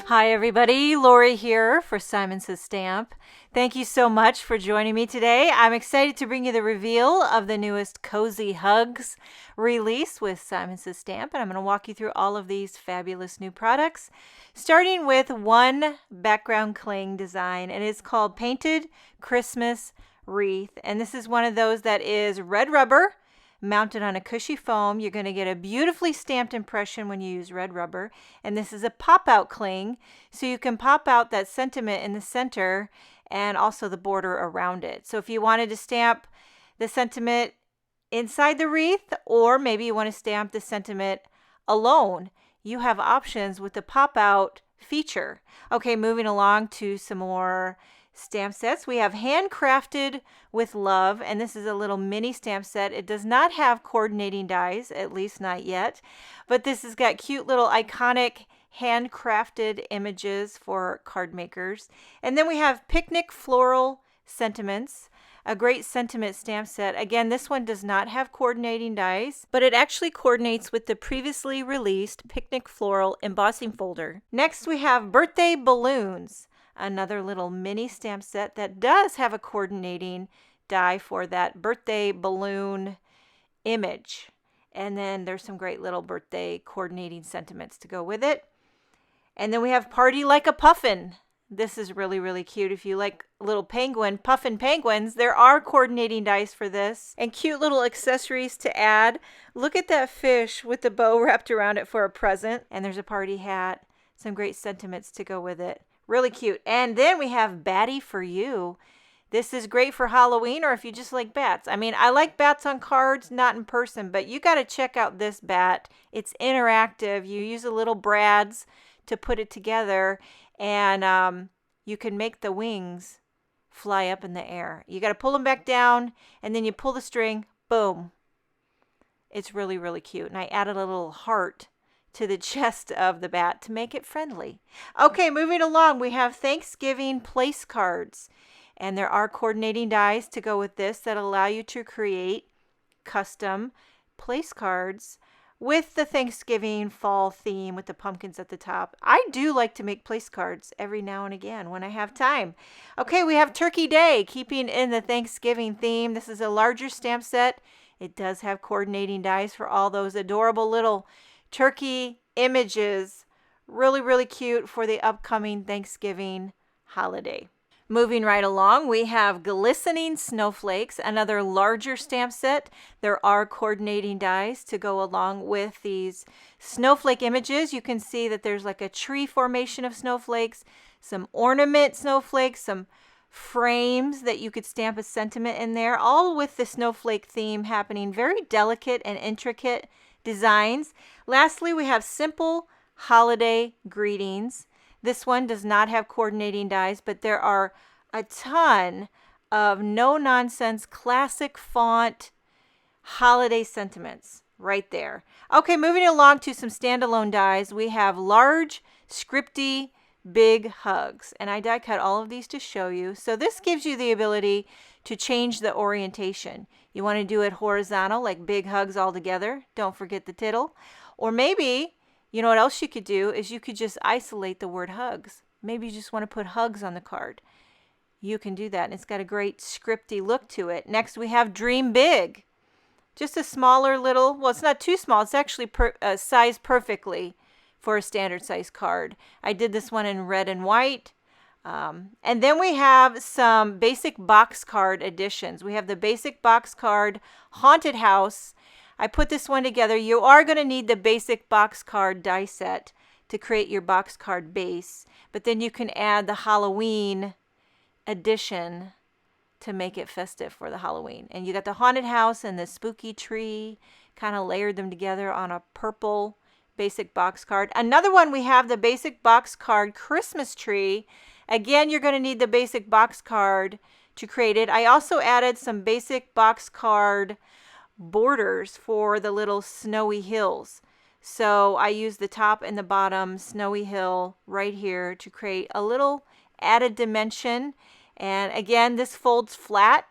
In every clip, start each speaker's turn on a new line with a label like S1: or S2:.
S1: Hi everybody, Lori here for Simon Says Stamp. Thank you so much for joining me today. I'm excited to bring you the reveal of the newest Cozy Hugs release with Simon Says Stamp, and I'm going to walk you through all of these fabulous new products, starting with one background cling design, and it's called Painted Christmas Wreath, and this is one of those that is red rubber mounted on a cushy foam. You're going to get a beautifully stamped impression when you use red rubber. And this is a pop-out cling, so you can pop out that sentiment in the center and also the border around it. So if you wanted to stamp the sentiment inside the wreath, or maybe you want to stamp the sentiment alone, you have options with the pop-out feature. Okay, moving along to some more stamp sets. We have Handcrafted with Love, and this is a little mini stamp set. It does not have coordinating dies, at least not yet, but this has got cute little iconic handcrafted images for card makers. And then we have Picnic Floral Sentiments, a great sentiment stamp set. Again, this one does not have coordinating dies, but it actually coordinates with the previously released Picnic Floral embossing folder. Next, we have Birthday Balloons, another little mini stamp set that does have a coordinating die for that birthday balloon image. And then there's some great little birthday coordinating sentiments to go with it. And then we have Party Like a Puffin. This is really, really cute. If you like little penguin, puffin penguins, there are coordinating dies for this and cute little accessories to add. Look at that fish with the bow wrapped around it for a present. And there's a party hat, some great sentiments to go with it. Really cute. And then we have Batty for You. This is great for Halloween, or if you just like bats. I mean, I like bats on cards, not in person, but you got to check out this bat. It's interactive. You use a little brads to put it together, and you can make the wings fly up in the air. You got to pull them back down, and then you pull the string, boom. It's really, really cute. And I added a little heart to the chest of the bat to make it friendly. Okay, moving along, we have Thanksgiving place cards. And there are coordinating dies to go with this that allow you to create custom place cards with the Thanksgiving fall theme with the pumpkins at the top. I do like to make place cards every now and again when I have time. Okay, we have Turkey Day, keeping in the Thanksgiving theme. This is a larger stamp set. It does have coordinating dies for all those adorable little turkey images. Really, really cute for the upcoming Thanksgiving holiday. Moving right along, we have Glistening Snowflakes, another larger stamp set. There are coordinating dies to go along with these snowflake images. You can see that there's like a tree formation of snowflakes, some ornament snowflakes, some frames that you could stamp a sentiment in there, all with the snowflake theme happening. Very delicate and intricate designs. Lastly, we have Simple Holiday Greetings. This one does not have coordinating dies, but there are a ton of no-nonsense classic font holiday sentiments right there. Okay, moving along to some standalone dies, we have Large Scripty Big Hugs, and I die cut all of these to show you. So this gives you the ability to change the orientation. You want to do it horizontal, like big hugs all together. Don't forget the tittle. Or maybe, you know what else you could do is you could just isolate the word hugs. Maybe you just want to put hugs on the card. You can do that, and it's got a great scripty look to it. Next, we have Dream Big. Just a smaller little, well, it's not too small. It's actually sized perfectly for a standard size card. I did this one in red and white. And then we have some basic box card editions. We have the basic box card Haunted House. I put this one together. You are going to need the basic box card die set to create your box card base, but then you can add the Halloween edition to make it festive for the Halloween. And you got the Haunted House and the spooky tree, kind of layered them together on a purple basic box card. Another one, we have the basic box card Christmas tree. Again, you're going to need the basic box card to create it. I also added some basic box card borders for the little snowy hills. So I used the top and the bottom snowy hill right here to create a little added dimension. And again, this folds flat,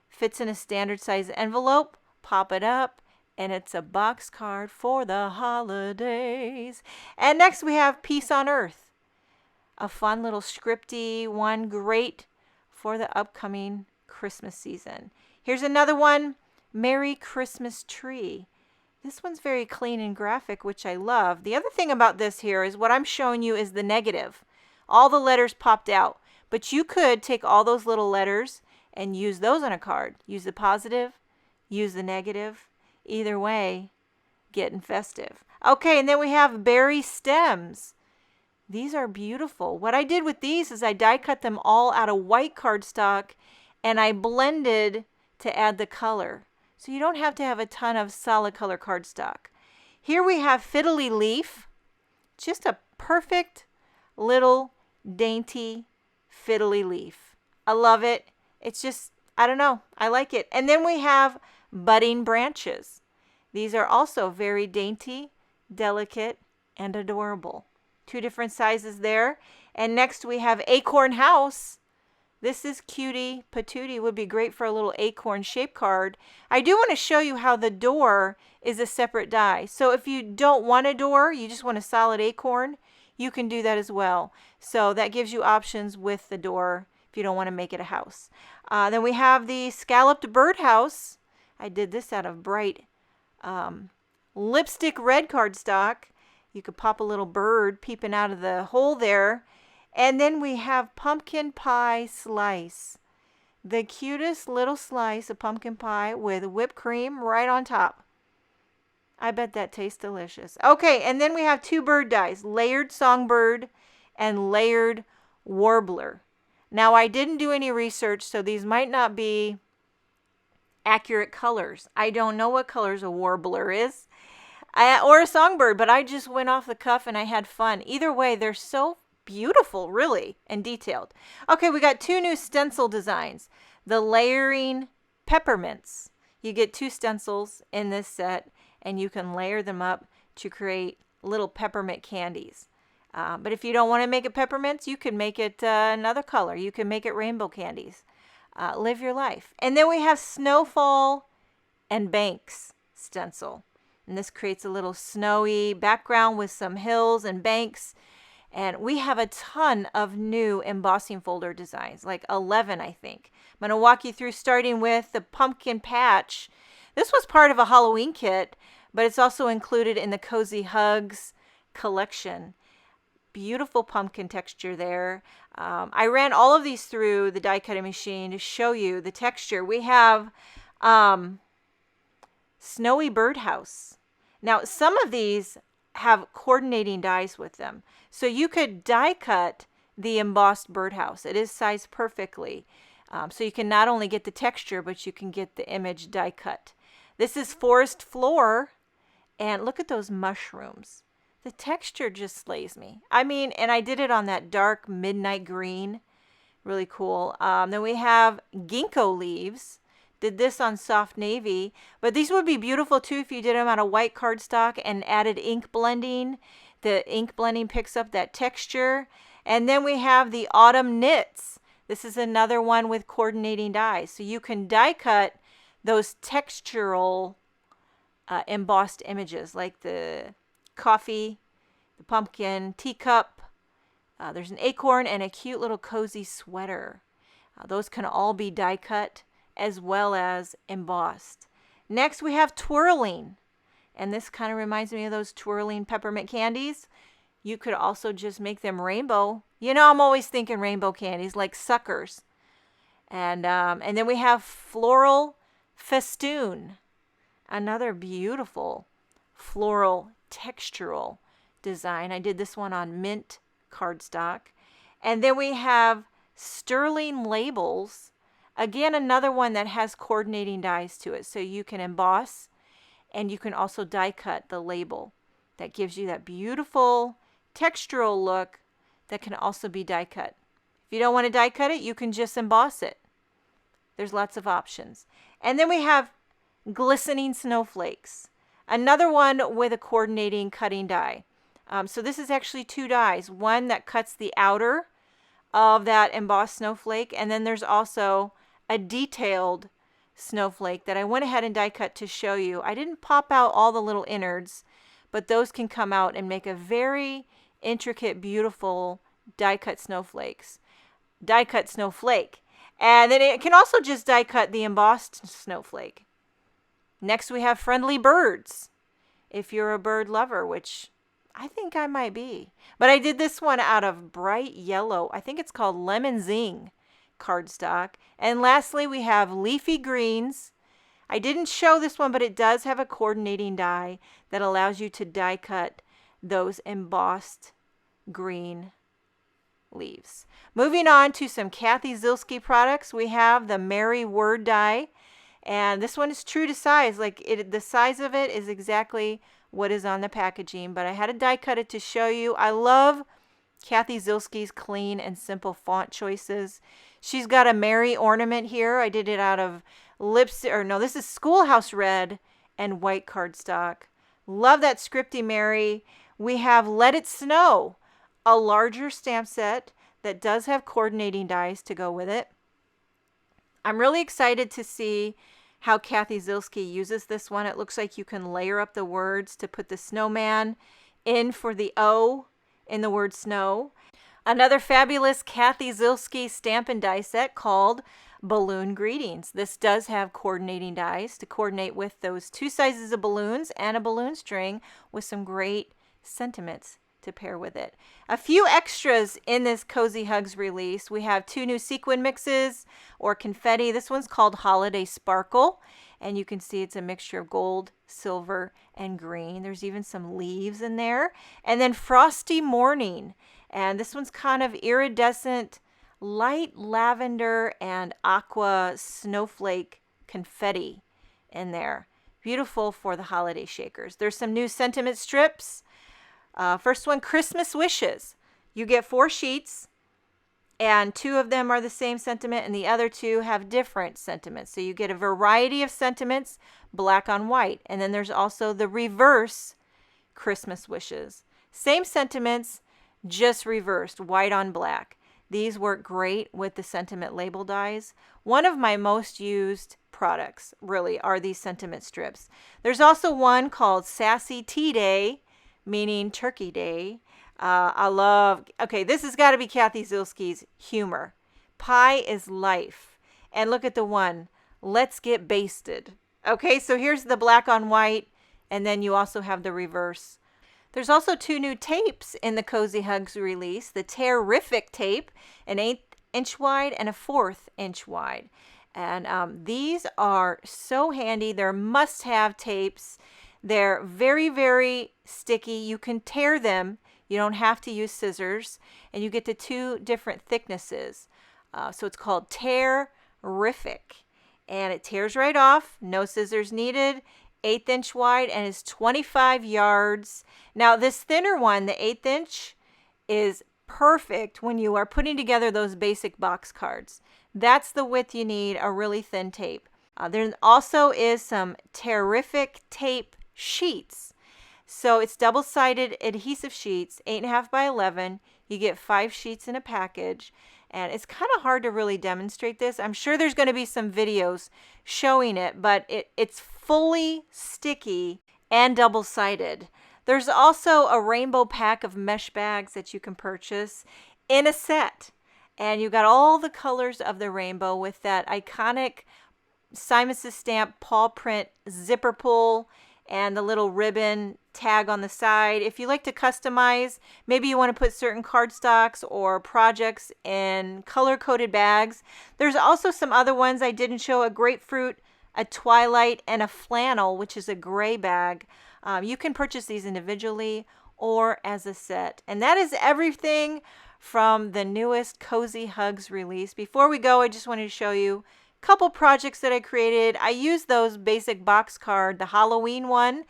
S1: fits in a standard size envelope. Pop it up, and it's a box card for the holidays. And next we have Peace on Earth. a fun little Scripty one, great for the upcoming Christmas season. Here's another one, Merry Christmas Tree. This one's very clean and graphic, which I love. The other thing about this here is what I'm showing you is the negative. All the letters popped out, but you could take all those little letters and use those on a card. Use the positive, use the negative. Either way, getting festive. Okay, and then we have berry stems. These are beautiful. What I did with these is I die cut them all out of white cardstock and I blended to add the color. So you don't have to have a ton of solid color cardstock. Here we have fiddly leaf. Just a perfect little dainty fiddly leaf. I love it. It's just, I don't know, I like it. And then we have budding branches. These are also very dainty, delicate, and adorable. 2 different sizes there. And next we have acorn house. This is cutie patootie, would be great for a little acorn shape card. I do want to show you how the door is a separate die. So if you don't want a door, you just want a solid acorn, you can do that as well. So that gives you options with the door if you don't want to make it a house. Then we have the scalloped birdhouse. I did this out of bright lipstick red cardstock. You could pop a little bird peeping out of the hole there. And then we have pumpkin pie slice. The cutest little slice of pumpkin pie with whipped cream right on top. I bet that tastes delicious. Okay, and then we have 2 bird dies, layered songbird and layered warbler. Now, I didn't do any research, so these might not be accurate colors. I don't know what colors a warbler is or a songbird, but I just went off the cuff and I had fun. Either way, they're so beautiful, really, and detailed. Okay, we got 2 new stencil designs. The layering peppermints. You get 2 stencils in this set, and you can layer them up to create little peppermint candies. But if you don't want to make it peppermints, you can make it another color. You can make it rainbow candies. Live your life. And then we have Snowfall and Banks stencil. And this creates a little snowy background with some hills and banks. And we have a ton of new embossing folder designs, like 11, I think. I'm going to walk you through starting with the pumpkin patch. This was part of a Halloween kit, but it's also included in the Cozy Hugs collection. Beautiful pumpkin texture there. I ran all of these through the die cutting machine to show you the texture. We have Snowy Birdhouse. Now, some of these have coordinating dies with them. So you could die cut the embossed birdhouse. It is sized perfectly. So you can not only get the texture, but you can get the image die cut. This is Forest Floor. And look at those mushrooms. The texture just slays me. I mean, and I did it on that dark midnight green. Really cool. Then we have ginkgo leaves. Did this on soft navy. But these would be beautiful too if you did them out of white cardstock and added ink blending. The ink blending picks up that texture. And then we have the autumn knits. This is another one with coordinating dies. So you can die cut those textural embossed images like the coffee, the pumpkin, teacup. There's an acorn and a cute little cozy sweater. Those can all be die cut as well as embossed. Next we have twirling. And this kind of reminds me of those twirling peppermint candies. You could also just make them rainbow. You know, I'm always thinking rainbow candies like suckers. And then we have floral festoon. Another beautiful floral textural design. I did this one on mint cardstock. And then we have sterling labels. Again, another one that has coordinating dies to it. So you can emboss and you can also die cut the label. That gives you that beautiful textural look that can also be die cut. If you don't want to die cut it, you can just emboss it. There's lots of options. And then we have glistening snowflakes. Another one with a coordinating cutting die. So this is actually 2 dies. One that cuts the outer of that embossed snowflake, and then there's also a detailed snowflake that I went ahead and die cut to show you. I didn't pop out all the little innards, but those can come out and make a very intricate, beautiful die cut snowflakes. Die cut snowflake. And then it can also just die cut the embossed snowflake. Next we have friendly birds. If you're a bird lover, which I think I might be. But I did this one out of bright yellow. I think it's called Lemon Zing cardstock. And lastly, we have leafy greens. I didn't show this one, but it does have a coordinating die that allows you to die cut those embossed green leaves. Moving on to some Kathy Zilski products, we have the Merry Word die. And this one is true to size. The size of it is exactly what is on the packaging, but I had to die cut it to show you. I love Kathy Zilski's clean and simple font choices. She's got a Merry ornament here. I did it out of this is Schoolhouse Red and white cardstock. Love that Scripty Merry. We have Let It Snow, a larger stamp set that does have coordinating dies to go with it. I'm really excited to see how Kathy Zilski uses this one. It looks like you can layer up the words to put the snowman in for the O in the word snow. Another fabulous Kathy Zilski stamp and die set called Balloon Greetings. This does have coordinating dies to coordinate with those 2 sizes of balloons and a balloon string with some great sentiments to pair with it. A few extras in this Cozy Hugs release. We have 2 new sequin mixes or confetti. This one's called Holiday Sparkle, and you can see it's a mixture of gold, silver, and green. There's even some leaves in there. And then Frosty Morning, and this one's kind of iridescent light lavender and aqua snowflake confetti in there. Beautiful for the holiday shakers. There's some new sentiment strips. First one, Christmas Wishes. You get 4 sheets, and 2 of them are the same sentiment, and the other 2 have different sentiments. So you get a variety of sentiments, black on white. And then there's also the reverse Christmas Wishes. Same sentiments, just reversed, white on black. These work great with the sentiment label dies. One of my most used products, really, are these sentiment strips. There's also one called Sassy Tea Day, meaning Turkey Day. This has got to be Kathy Zilski's humor. Pie is life. And look at the one, let's get basted. Okay, so here's the black on white, and then you also have the reverse. There's also 2 new tapes in the Cozy Hugs release. The Terrific tape, an 1/8 inch wide and a 1/4 inch wide. And these are so handy. They're must-have tapes. They're very, very sticky. You can tear them. You don't have to use scissors. And you get the 2 different thicknesses. So it's called Terrific. And it tears right off. No scissors needed. 1/8 inch wide and is 25 yards. Now this thinner one, the 1/8 inch, is perfect when you are putting together those basic box cards. That's the width you need, a really thin tape. There also is some Terrific tape sheets. So it's double-sided adhesive sheets, 8.5 by 11. You get 5 sheets in a package. And it's kind of hard to really demonstrate this. I'm sure there's going to be some videos showing it, but it's fully sticky and double-sided. There's also a rainbow pack of mesh bags that you can purchase in a set. And you got all the colors of the rainbow with that iconic Simon Says Stamp paw print zipper pull and the little ribbon tag on the side. If you like to customize, maybe you want to put certain cardstocks or projects in color-coded bags. There's also some other ones I didn't show, a grapefruit, a twilight, and a flannel, which is a gray bag. You can purchase these individually or as a set. And that is everything from the newest Cozy Hugs release. Before we go, I just wanted to show you couple projects that I created. I used those basic box card, the Halloween one,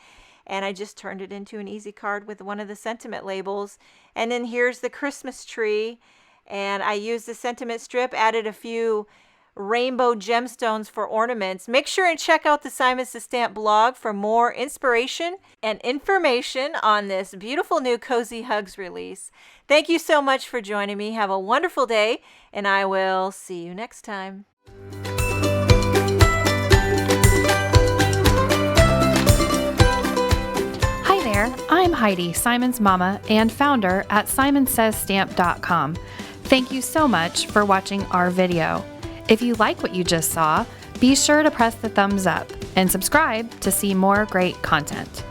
S1: and I just turned it into an easy card with one of the sentiment labels. And then here's the Christmas tree, and I used the sentiment strip, added a few rainbow gemstones for ornaments. Make sure and check out the Simon Says Stamp blog for more inspiration and information on this beautiful new Cozy Hugs release. Thank you so much for joining me. Have a wonderful day, and I will see you next time.
S2: I'm Heidi, Simon's mama and founder at simonsaysstamp.com. Thank you so much for watching our video. If you like what you just saw, be sure to press the thumbs up and subscribe to see more great content.